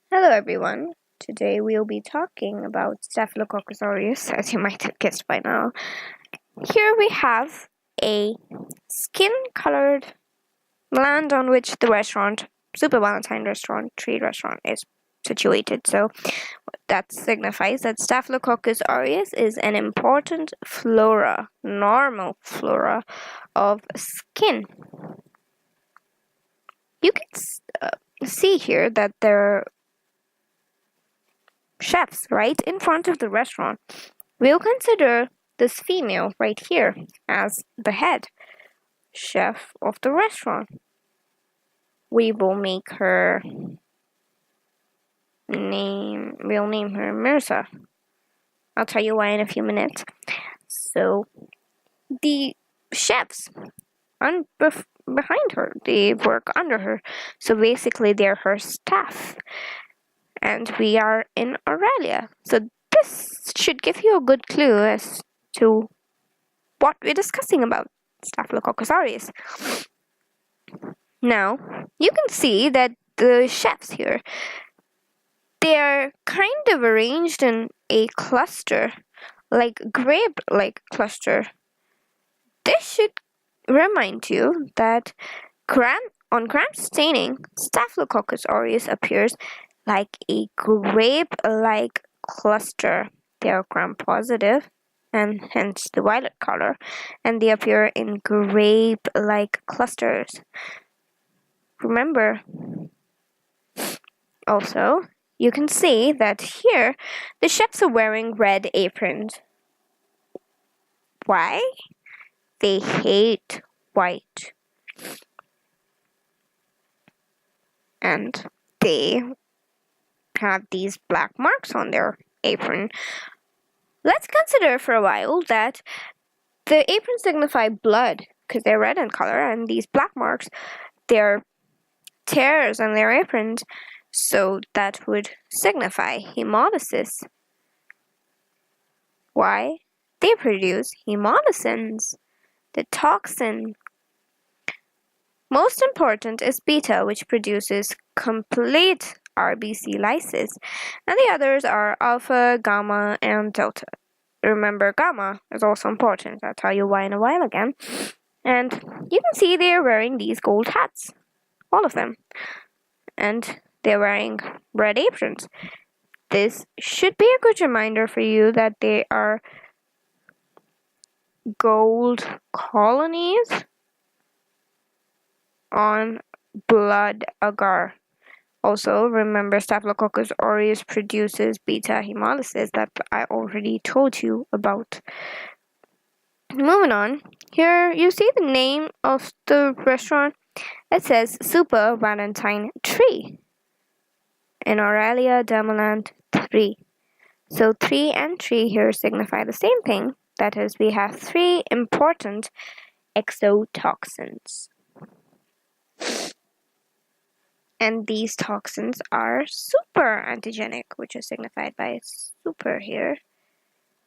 Hello everyone. Today we'll be talking about Staphylococcus aureus, as you might have guessed by now. Here we have a skin-colored land on which the restaurant, Super Valentine Restaurant, Tree Restaurant, is situated. So that signifies that Staphylococcus aureus is an important flora, normal flora of skin. You can see here that there are chefs right in front of the restaurant. We'll consider this female right here as the head chef of the restaurant. We will make her we'll name her Mirza. I'll tell you why in a few minutes. So, the chefs behind her, they work under her. So basically, they're her staff. And we are in Aurelia. So this should give you a good clue as to what we're discussing about Staphylococcus aureus. Now, you can see that the chefs here, they are kind of arranged in a cluster, like grape-like cluster. This should remind you that on gram staining, Staphylococcus aureus appears like a grape-like cluster. They are gram-positive, and hence the violet color, and they appear in grape-like clusters. Remember, also, you can see that here the chefs are wearing red aprons. Why? They hate white. And they have these black marks on their apron. Let's consider for a while that the aprons signify blood because they're red in color, and these black marks, they're tears on their aprons, so that would signify hemolysis. Why? They produce hemolysins, the toxin. Most important is beta, which produces complete RBC lysis, and the others are alpha, gamma, and delta. Remember, gamma is also important. I'll tell you why in a while again. And you can see they are wearing these gold hats, all of them, and they're wearing red aprons. This should be a good reminder for you that they are gold colonies on blood agar. Also, remember Staphylococcus aureus produces beta hemolysis that I already told you about. Moving on, here you see the name of the restaurant. It says Super Valentine Tree in Aurelia Dermaland 3. So 3 and 3 here signify the same thing. That is, we have 3 important exotoxins. And these toxins are super antigenic, which is signified by super here.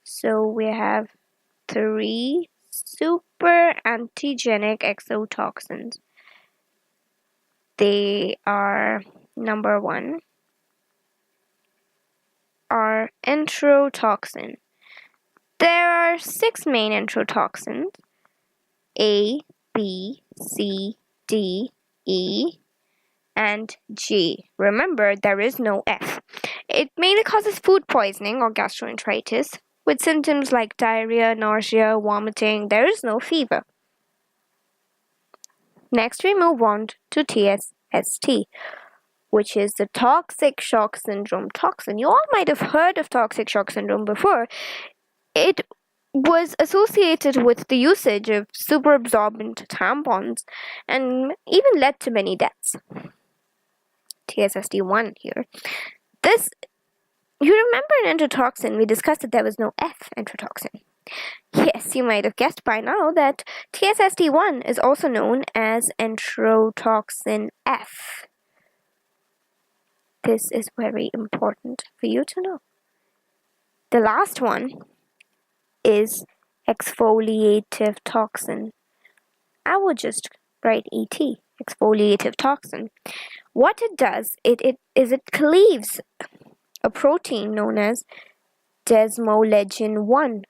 So we have 3 super antigenic exotoxins. They are, number 1, are enterotoxin. There are 6 main enterotoxins: A, B, C, D, E, and G. Remember, there is no F. It mainly causes food poisoning or gastroenteritis, with symptoms like diarrhea, nausea, vomiting. There is no fever. Next, we move on to TSST, which is the toxic shock syndrome toxin. You all might have heard of toxic shock syndrome before. It was associated with the usage of superabsorbent tampons and even led to many deaths. TSST1 here. You remember in enterotoxin, we discussed that there was no F enterotoxin. Yes, you might have guessed by now that TSST1 is also known as enterotoxin F. This is very important for you to know. The last one is exfoliative toxin. I will just write ET exfoliative toxin. What it does, it cleaves a protein known as desmolegin 1.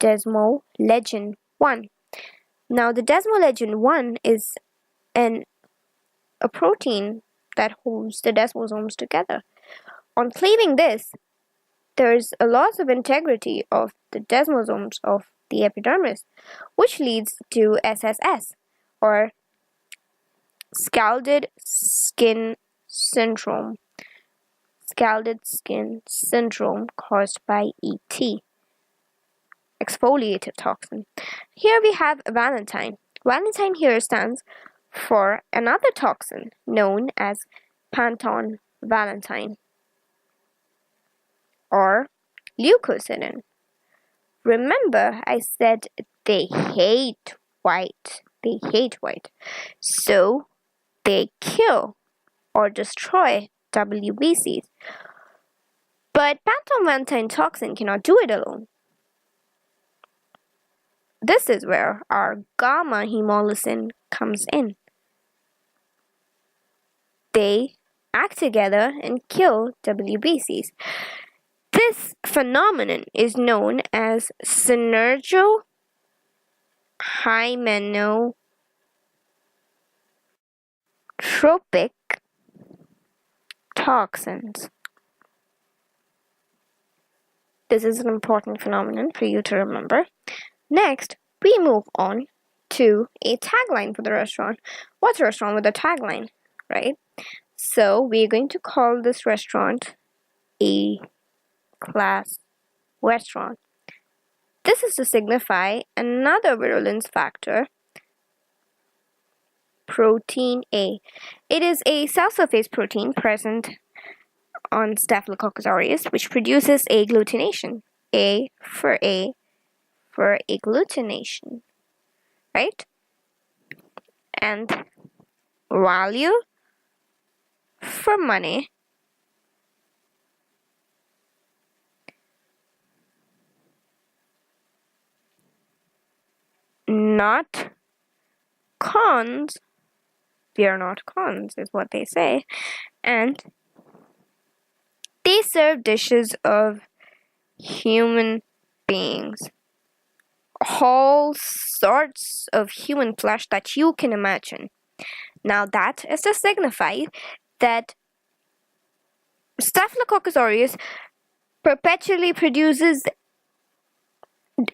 Desmolegin 1. Now, the desmolegin 1 is a protein that holds the desmosomes together. On cleaving this, there is a loss of integrity of the desmosomes of the epidermis, which leads to SSS, or scalded skin syndrome. Scalded skin syndrome caused by ET, exfoliative toxin. Here we have Valentine. Valentine here stands for another toxin known as Panton Valentine or leukocidin. Remember, I said they hate white. They hate white. So they kill or destroy WBCs. But Panton Valentine toxin cannot do it alone. This is where our gamma hemolysin comes in. They act together and kill WBCs. This phenomenon is known as synergohymenotropic toxins. This is an important phenomenon for you to remember. Next, we move on to a tagline for the restaurant. What's a restaurant with a tagline, right? So we're going to call this restaurant a class restaurant. This is to signify another virulence factor, protein A. It is a cell surface protein present on Staphylococcus aureus, which produces agglutination. A for agglutination, right? And value for money. Not cons. We are not cons, is what they say. And they serve dishes of human beings. All sorts of human flesh that you can imagine. Now that is to signify that Staphylococcus aureus perpetually produces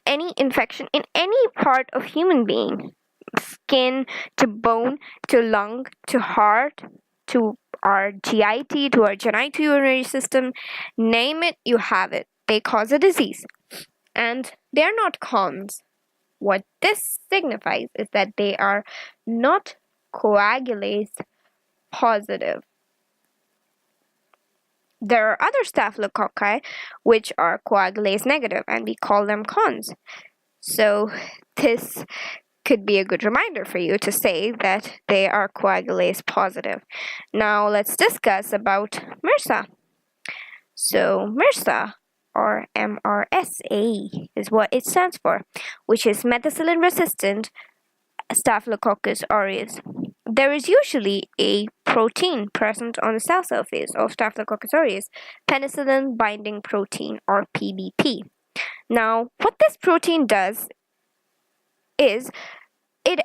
any infection in any part of human being, skin to bone to lung to heart to our GIT to our genitourinary system, name it, you have it. They cause a disease, and they're not cons. What this signifies is that they are not coagulase positive. There are other staphylococci which are coagulase negative, and we call them cons. So this could be a good reminder for you to say that they are coagulase positive. Now let's discuss about MRSA. So MRSA, or MRSA, is what it stands for, which is methicillin-resistant Staphylococcus aureus. There is usually a protein present on the cell surface of Staphylococcus aureus, penicillin binding protein, or PBP. Now, what this protein does is it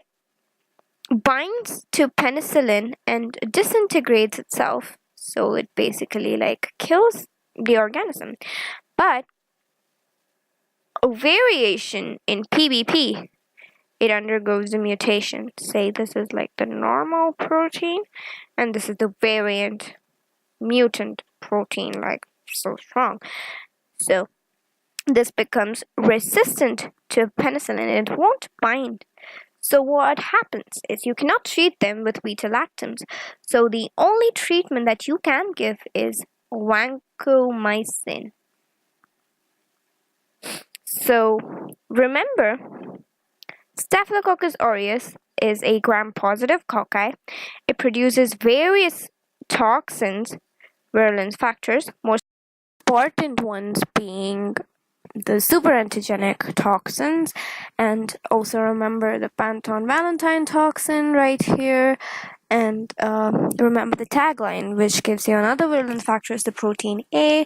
binds to penicillin and disintegrates itself, so it basically kills the organism. But a variation in PBP, it undergoes a mutation. Say this is the normal protein, and this is the variant mutant protein, so strong. So this becomes resistant to penicillin and it won't bind. So what happens is you cannot treat them with beta-lactams. So the only treatment that you can give is vancomycin. So remember, Staphylococcus aureus is a gram-positive cocci. It produces various toxins, virulence factors, most important ones being the super antigenic toxins, and also remember the Panton Valentine toxin right here. And remember the tagline, which gives you another virulence factor is the protein A.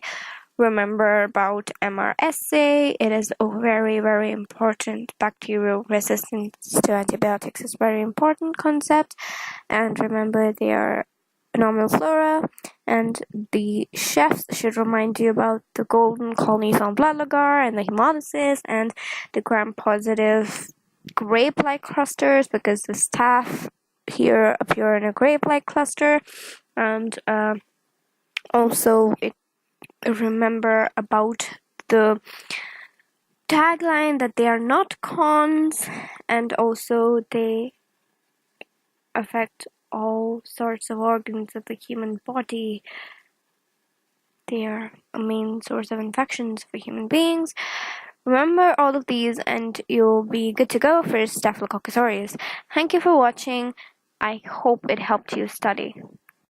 Remember about MRSA. It is a very, very important. Bacterial resistance to antibiotics is a very important concept. And remember they are normal flora. And the chefs should remind you about the golden colonies on blood agar and the hemolysis and the gram-positive grape-like clusters, because the staph here appear in a grape-like cluster. And also remember about the tagline that they are not cons, and also they affect all sorts of organs of the human body. They are a main source of infections for human beings. Remember all of these and you'll be good to go for Staphylococcus aureus. Thank you for watching. I hope it helped you study.